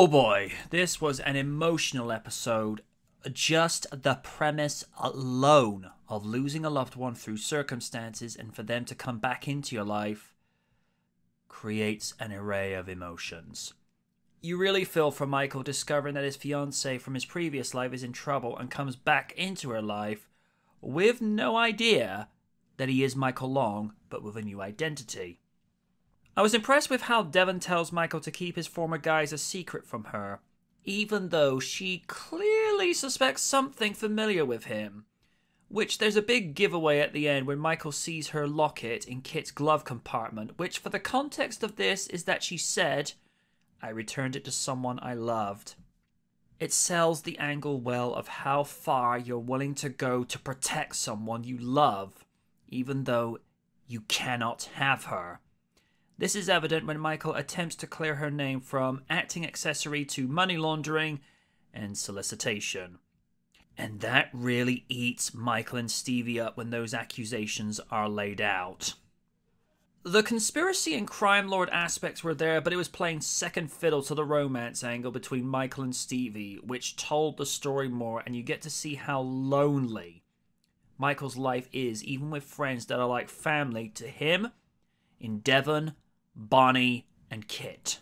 Oh boy, this was an emotional episode. Just the premise alone of losing a loved one through circumstances and for them to come back into your life creates an array of emotions. You really feel for Michael discovering that his fiancée from his previous life is in trouble and comes back into her life with no idea that he is Michael Long, but with a new identity. I was impressed with how Devon tells Michael to keep his former guise a secret from her, even though she clearly suspects something familiar with him. Which there's a big giveaway at the end when Michael sees her locket in KITT's glove compartment, which for the context of this is that she said, "I returned it to someone I loved." It sells the angle well of how far you're willing to go to protect someone you love, even though you cannot have her. This is evident when Michael attempts to clear her name from acting accessory to money laundering and solicitation. And that really eats Michael and Stevie up when those accusations are laid out. The conspiracy and crime lord aspects were there, but it was playing second fiddle to the romance angle between Michael and Stevie, which told the story more, and you get to see how lonely Michael's life is, even with friends that are like family to him in Devon, Bonnie, and KITT.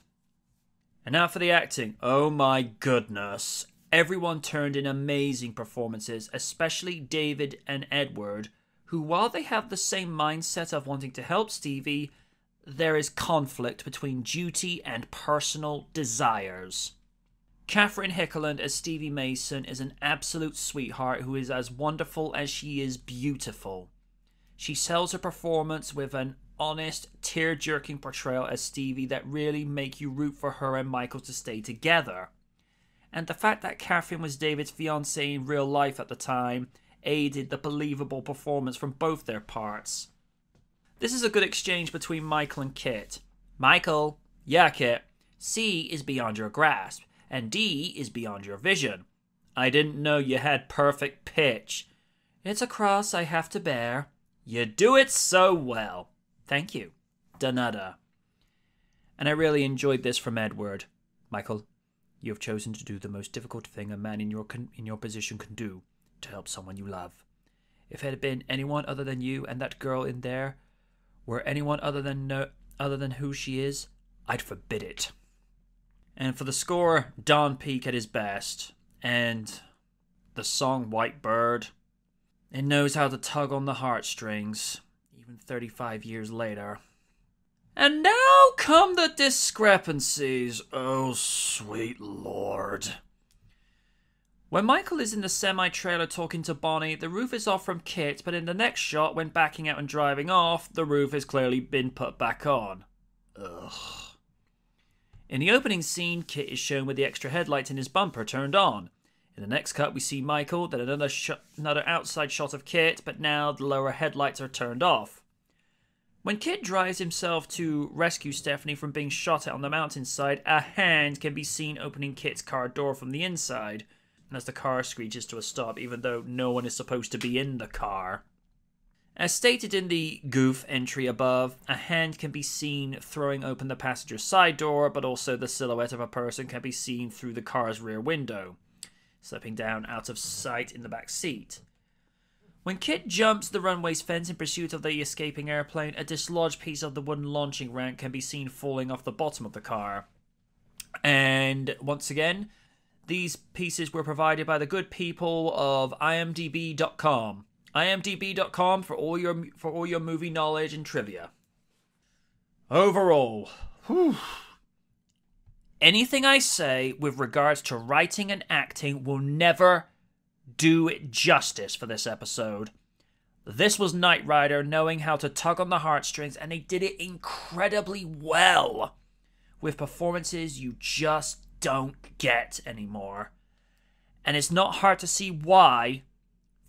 And now for the acting. Oh my goodness. Everyone turned in amazing performances, especially David and Edward, who, while they have the same mindset of wanting to help Stevie, there is conflict between duty and personal desires. Catherine Hickerland as Stevie Mason is an absolute sweetheart who is as wonderful as she is beautiful. She sells her performance with an honest, tear-jerking portrayal as Stevie that really make you root for her and Michael to stay together. And the fact that Catherine was David's fiancée in real life at the time aided the believable performance from both their parts. This is a good exchange between Michael and KITT. Michael, yeah KITT, C is beyond your grasp, and D is beyond your vision. I didn't know you had perfect pitch. It's a cross I have to bear. You do it so well. Thank you. Danada. And I really enjoyed this from Edward. Michael, you have chosen to do the most difficult thing a man in your position can do, to help someone you love. If it had been anyone other than you and that girl in there, were anyone other than who she is, I'd forbid it. And for the score, Don Peake at his best. And the song White Bird, it knows how to tug on the heartstrings, even 35 years later. And now come the discrepancies, oh sweet lord. When Michael is in the semi-trailer talking to Bonnie, the roof is off from KITT, but in the next shot, when backing out and driving off, the roof has clearly been put back on. Ugh. In the opening scene, KITT is shown with the extra headlights in his bumper turned on. In the next cut, we see Michael, then another outside shot of KITT, but now the lower headlights are turned off. When KITT drives himself to rescue Stephanie from being shot at on the mountainside, a hand can be seen opening KITT's car door from the inside, and as the car screeches to a stop, even though no one is supposed to be in the car. As stated in the goof entry above, a hand can be seen throwing open the passenger's side door, but also the silhouette of a person can be seen through the car's rear window, slipping down out of sight in the back seat. When KITT jumps the runway's fence in pursuit of the escaping airplane, a dislodged piece of the wooden launching ramp can be seen falling off the bottom of the car. And once again, these pieces were provided by the good people of IMDb.com. IMDb.com for all your movie knowledge and trivia. Overall, anything I say with regards to writing and acting will never do it justice for this episode. This was Knight Rider knowing how to tug on the heartstrings, and they did it incredibly well, with performances you just don't get anymore. And it's not hard to see why,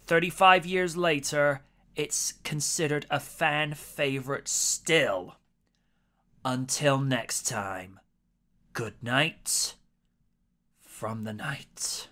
35 years later, it's considered a fan favorite still. Until next time, good night from the night.